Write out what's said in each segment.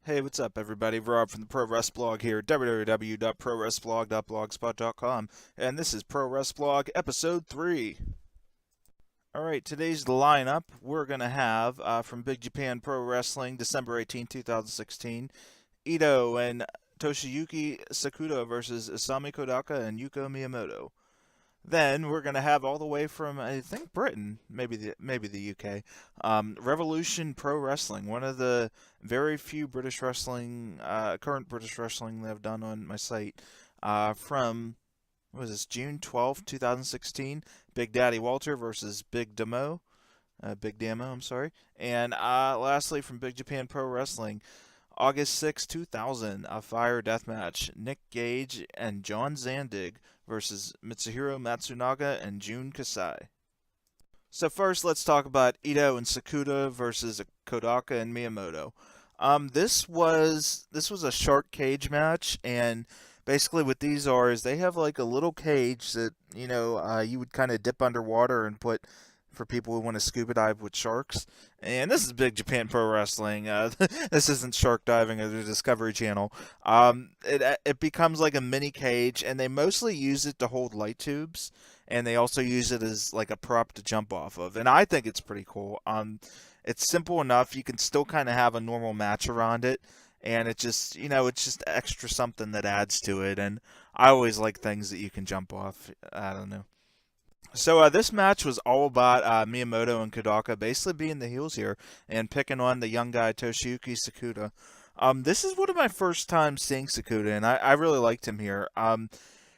Hey, what's up, everybody? Rob from the ProWresBlog here, www.prowresblog.blogspot.com, and this is ProWresBlog Episode 3. Alright, today's lineup we're going to have from Big Japan Pro Wrestling, December 18, 2016, Ito and Toshiyuki Sakuda versus Isami Kodaka and Yuko Miyamoto. Then we're gonna have all the way from I think Britain, maybe the UK, Revolution Pro Wrestling, one of the very few British wrestling, current British wrestling that I've done on my site, from what was this June 12th, 2016, Big Daddy Walter versus Big Damo, I'm sorry, and lastly from Big Japan Pro Wrestling, August 2000, a fire death match. Nick Gage and John Zandig versus Mitsuhiro Matsunaga and Jun Kasai. So first, let's talk about Ito and Sakuda versus Kodaka and Miyamoto. This was a shark cage match, and basically what these are is they have like a little cage that you would kind of dip underwater and put for people who want to scuba dive with sharks. And this is Big Japan Pro Wrestling. This isn't shark diving or the Discovery Channel. It becomes like a mini cage, and they mostly use it to hold light tubes, and they also use it as like a prop to jump off of. And I think it's pretty cool. It's simple enough. You can still kind of have a normal match around it, and it's just extra something that adds to it. And I always like things that you can jump off. I don't know. So this match was all about Miyamoto and Kodaka basically being the heels here and picking on the young guy Toshiyuki Sakuda. This is one of my first times seeing Sakuda, and I really liked him here.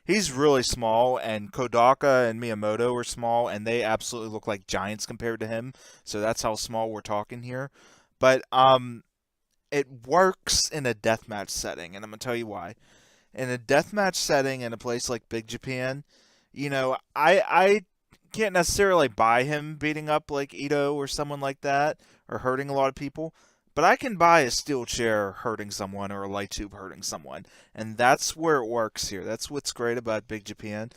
He's really small, and Kodaka and Miyamoto are small, and they absolutely look like giants compared to him. So that's how small we're talking here. But it works in a deathmatch setting, and I'm gonna tell you why. In a deathmatch setting in a place like Big Japan, I can't necessarily buy him beating up like Ito or someone like that or hurting a lot of people, but I can buy a steel chair hurting someone or a light tube hurting someone, and that's where it works here. That's what's great about Big Japan.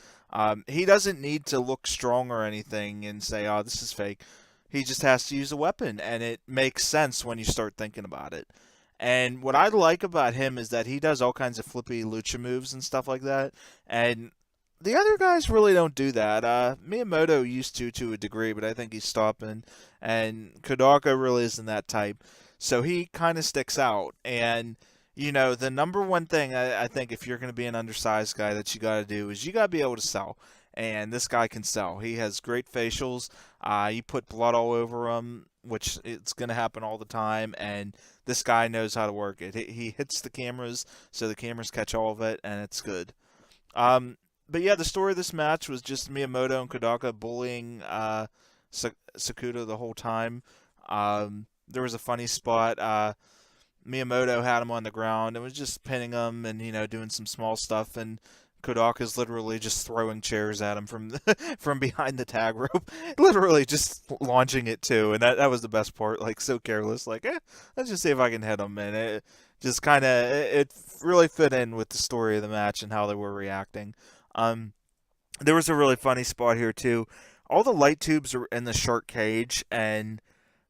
He doesn't need to look strong or anything and say, "Oh, this is fake." He just has to use a weapon, and it makes sense when you start thinking about it. And what I like about him is that he does all kinds of flippy lucha moves and stuff like that, and the other guys really don't do that. Miyamoto used to a degree, but I think he's stopping. And Kodaka really isn't that type. So he kind of sticks out. And, the number one thing I think if you're going to be an undersized guy that you got to do is you got to be able to sell. And this guy can sell. He has great facials. You put blood all over him, which it's going to happen all the time. And this guy knows how to work it. He hits the cameras, so the cameras catch all of it, and it's good. But yeah, the story of this match was just Miyamoto and Kodaka bullying Sakuda the whole time. There was a funny spot. Miyamoto had him on the ground and was just pinning him and doing some small stuff, and Kodaka's literally just throwing chairs at him from from behind the tag rope, literally just launching it too. And that was the best part. Like so careless, like let's just see if I can hit him, and it just kind of it really fit in with the story of the match and how they were reacting. Um, there was a really funny spot here too. All the light tubes are in the shark cage, and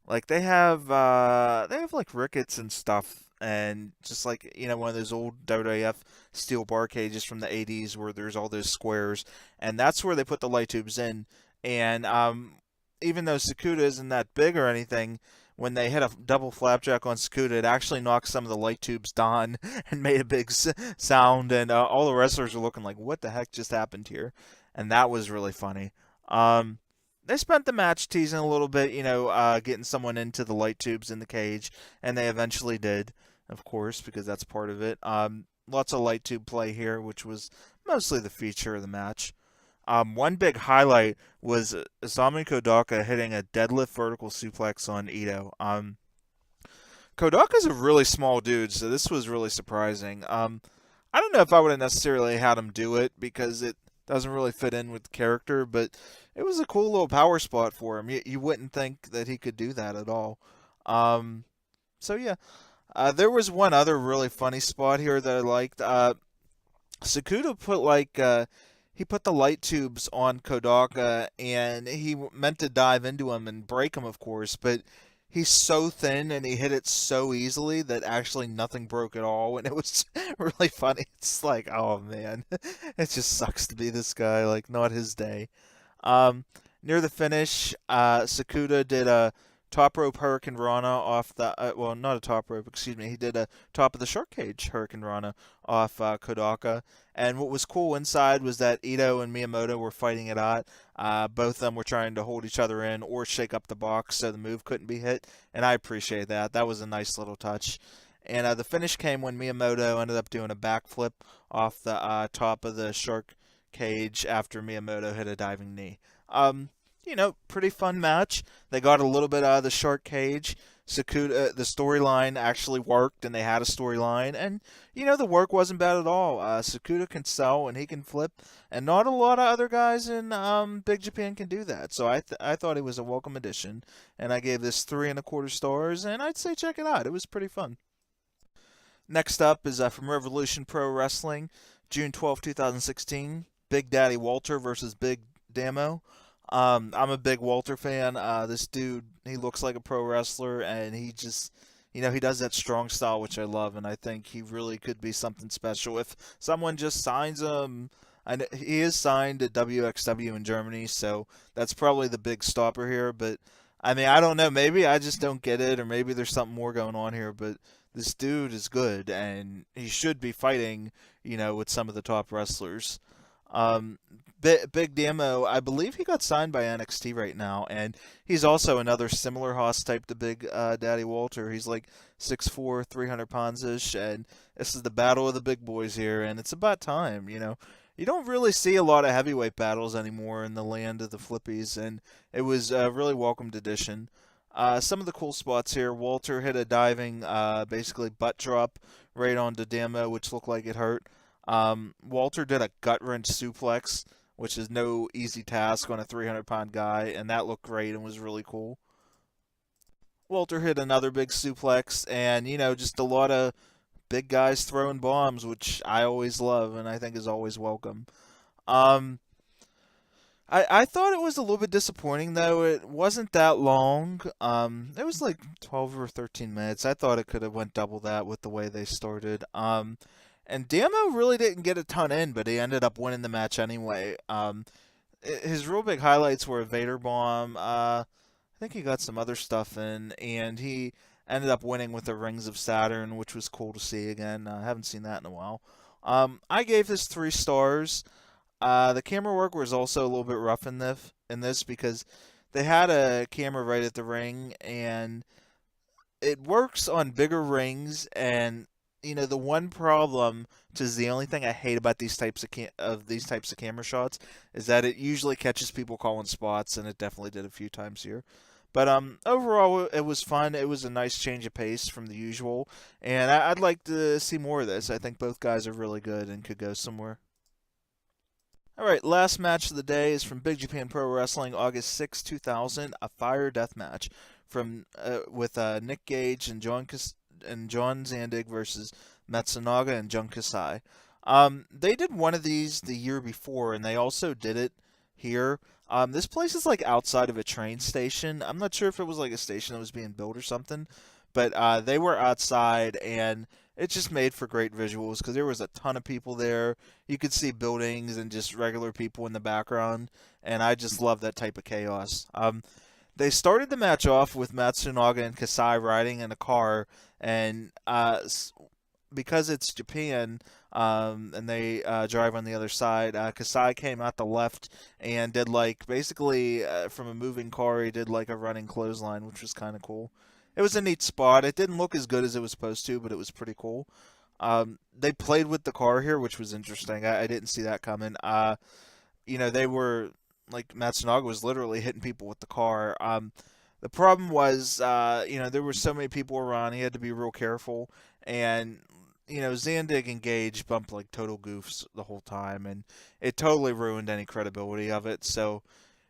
like they have like rickets and stuff, and just like one of those old WWF steel bar cages from the '80s where there's all those squares, and that's where they put the light tubes in. And even though Sakuda isn't that big or anything, when they hit a double flapjack on Sakuda, it actually knocked some of the light tubes down and made a big sound, and all the wrestlers were looking like, what the heck just happened here? And that was really funny. Um, they spent the match teasing a little bit, getting someone into the light tubes in the cage, and they eventually did, of course, because that's part of it. Lots of light tube play here, which was mostly the feature of the match. One big highlight was Isami Kodaka hitting a deadlift vertical suplex on Ito. Kodaka's a really small dude, so this was really surprising. I don't know if I would have necessarily had him do it because it doesn't really fit in with the character, but it was a cool little power spot for him. You wouldn't think that he could do that at all. Um, so yeah, there was one other really funny spot here that I liked. Sakuda put he put the light tubes on Kodaka, and he meant to dive into him and break him, of course, but he's so thin and he hit it so easily that actually nothing broke at all, and it was really funny. It's like, oh man, it just sucks to be this guy. Like, not his day. Um, Near the finish, Sakuda did a top rope Hurricane Rana off the well, not a top rope, excuse me. He did a top of the shark cage Hurricane Rana off Kodaka. And what was cool inside was that Ito and Miyamoto were fighting it out. Both of them were trying to hold each other in or shake up the box so the move couldn't be hit, and I appreciate that. That was a nice little touch. And the finish came when Miyamoto ended up doing a backflip off the top of the shark cage after Miyamoto hit a diving knee. Pretty fun match. They got a little bit out of the shark cage. Sakuda, the storyline actually worked, and they had a storyline, and the work wasn't bad at all. Sakuda can sell and he can flip, and not a lot of other guys in Big Japan can do that. So I thought it was a welcome addition, and I gave this 3.25 stars, and I'd say check it out. It was pretty fun. Next up is from Revolution Pro Wrestling, June 12, 2016. Big Daddy Walter versus Big Damo. I'm a big Walter fan. This dude, he looks like a pro wrestler, and he just, he does that strong style, which I love, and I think he really could be something special if someone just signs him. He is signed at WXW in Germany, so that's probably the big stopper here. But I mean, I don't know. Maybe I just don't get it, or maybe there's something more going on here. But this dude is good, and he should be fighting, with some of the top wrestlers. Big Damo, I believe he got signed by NXT right now, and he's also another similar hoss type to Big Daddy Walter. He's like 6'4", 300 pounds ish, and this is the battle of the big boys here, and it's about time. You don't really see a lot of heavyweight battles anymore in the land of the flippies, and it was a really welcomed addition. Some of the cool spots here: Walter hit a diving, basically butt drop right onto Damo, which looked like it hurt. Walter did a gut wrench suplex, which is no easy task on a 300-pound guy, and that looked great and was really cool. Walter hit another big suplex, and, just a lot of big guys throwing bombs, which I always love and I think is always welcome. Um, I thought it was a little bit disappointing, though. It wasn't that long. It was like 12 or 13 minutes. I thought it could have went double that with the way they started. And Damo really didn't get a ton in, but he ended up winning the match anyway. His real big highlights were a Vader Bomb. I think he got some other stuff in, and he ended up winning with the Rings of Saturn, which was cool to see again. I haven't seen that in a while. I gave this 3 stars. The camera work was also a little bit rough in this because they had a camera right at the ring, and it works on bigger rings, and the one problem, which is the only thing I hate about these types of camera shots, is that it usually catches people calling spots, and it definitely did a few times here. But overall, it was fun. It was a nice change of pace from the usual, and I'd like to see more of this. I think both guys are really good and could go somewhere. All right, last match of the day is from Big Japan Pro Wrestling, August 6, 2000, a fire death match with Nick Gage and John Zandig versus Matsunaga and Jun Kasai. They did one of these the year before, and they also did it here. This place is like outside of a train station. I'm not sure if it was like a station that was being built or something, but they were outside, and it just made for great visuals because there was a ton of people there. You could see buildings and just regular people in the background, and I just love that type of chaos. They started the match off with Matsunaga and Kasai riding in a car, and because it's Japan, and they drive on the other side, Kasai came out the left and did basically from a moving car, he did a running clothesline, which was kind of cool. It was a neat spot. It didn't look as good as it was supposed to, but it was pretty cool. They played with the car here, which was interesting. I didn't see that coming. They were, Matsunaga was literally hitting people with the car. The problem was, there were so many people around, he had to be real careful. And, Zandig and Gage bumped total goofs the whole time, and it totally ruined any credibility of it. So,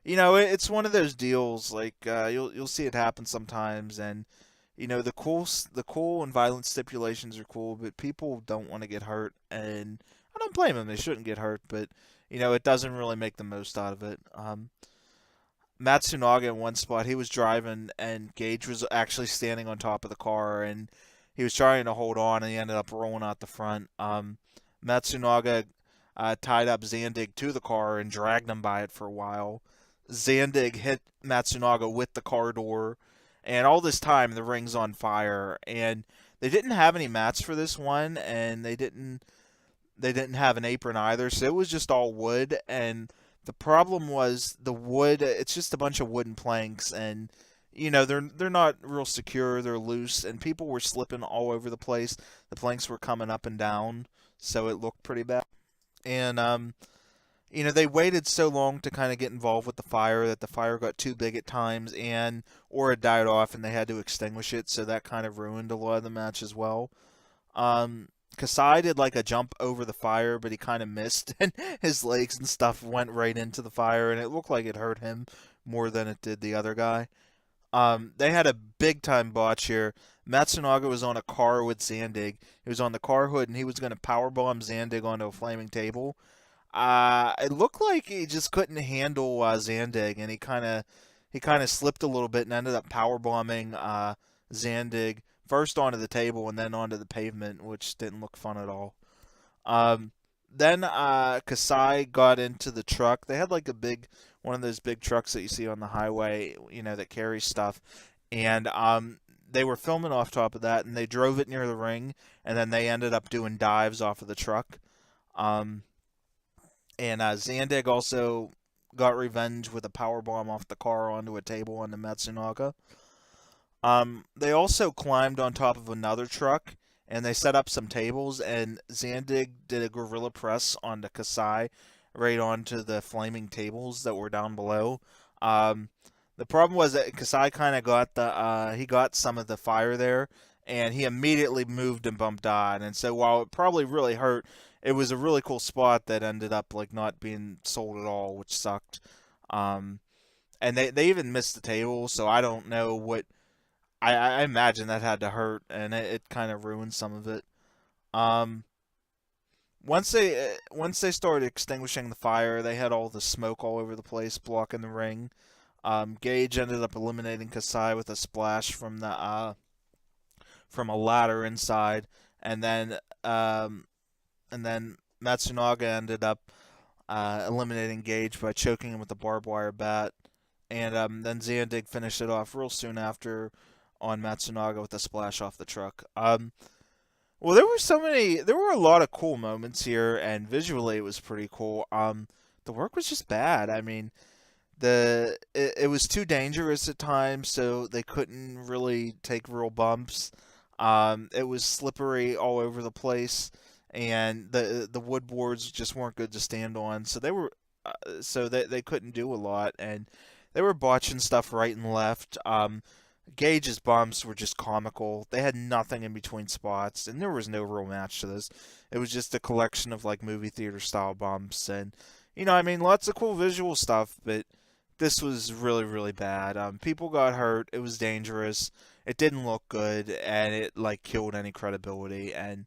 it's one of those deals, you'll see it happen sometimes, and, the cool and violent stipulations are cool, but people don't want to get hurt, and I don't blame them. They shouldn't get hurt, but, it doesn't really make the most out of it. Matsunaga in one spot, he was driving and Gage was actually standing on top of the car and he was trying to hold on and he ended up rolling out the front. Matsunaga tied up Zandig to the car and dragged him by it for a while. Zandig hit Matsunaga with the car door, and all this time the ring's on fire. And they didn't have any mats for this one, and they didn't have an apron either, so it was just all wood. And the problem was the wood. It's just a bunch of wooden planks, and they're not real secure. They're loose, and people were slipping all over the place. The planks were coming up and down, so it looked pretty bad. And they waited so long to kind of get involved with the fire that the fire got too big at times, and or it died off, and they had to extinguish it. So that kind of ruined a lot of the match as well. Um, Kasai did like a jump over the fire, but he kind of missed, and his legs and stuff went right into the fire, and it looked like it hurt him more than it did the other guy. They had a big time botch here. Matsunaga was on a car with Zandig. He was on the car hood, and he was going to powerbomb Zandig onto a flaming table. It looked like he just couldn't handle Zandig, and he kind of slipped a little bit and ended up powerbombing Zandig first onto the table and then onto the pavement, which didn't look fun at all. Then Kasai got into the truck. They had like one of those big trucks that you see on the highway, that carries stuff, and they were filming off top of that, and they drove it near the ring, and then they ended up doing dives off of the truck. Um, and Zandig also got revenge with a power bomb off the car onto a table on the Matsunaga. They also climbed on top of another truck and they set up some tables. And Zandig did a gorilla press onto Kasai, right onto the flaming tables that were down below. Um, the problem was that Kasai kind of got he got some of the fire there, and he immediately moved and bumped on. And so while it probably really hurt, it was a really cool spot that ended up like not being sold at all, which sucked. Um, and they even missed the table, so I don't know what. I imagine that had to hurt, and it kind of ruined some of it. Um, once they started extinguishing the fire, they had all the smoke all over the place, blocking the ring. Gage ended up eliminating Kasai with a splash from a ladder inside, and then Matsunaga ended up eliminating Gage by choking him with a barbed wire bat, and then Zandig finished it off real soon after on Matsunaga with a splash off the truck. Well, there were a lot of cool moments here, and visually it was pretty cool. The work was just bad. I mean, it was too dangerous at times, so they couldn't really take real bumps. It was slippery all over the place, and the wood boards just weren't good to stand on. So they couldn't do a lot, and they were botching stuff right and left. Gage's bumps were just comical. They had nothing in between spots, and there was no real match to this. It was just a collection of like movie theater style bumps, and I mean, lots of cool visual stuff, but this was really, really bad. People got hurt. It was dangerous. It didn't look good, and it like killed any credibility. And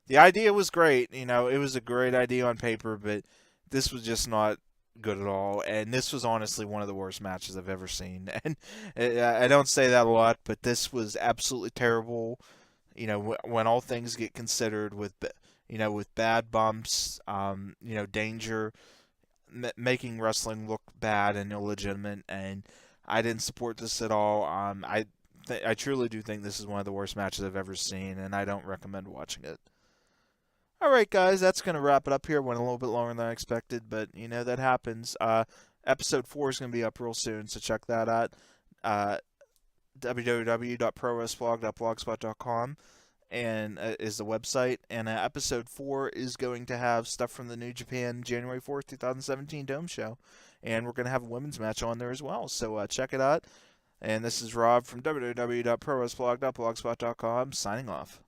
the idea was great. It was a great idea on paper, but this was just not good at all. And this was honestly one of the worst matches I've ever seen. And I don't say that a lot, but this was absolutely terrible. When all things get considered, with bad bumps, danger, making wrestling look bad and illegitimate, and I didn't support this at all. I truly do think this is one of the worst matches I've ever seen, and I don't recommend watching it. All right, guys, that's going to wrap it up here. Went a little bit longer than I expected, but that happens. Episode 4 is going to be up real soon, so check that out. www.prowresblog.blogspot.com and is the website. And episode 4 is going to have stuff from the New Japan January 4th, 2017 Dome show, and we're going to have a women's match on there as well. So check it out. And this is Rob from www.prowresblog.blogspot.com signing off.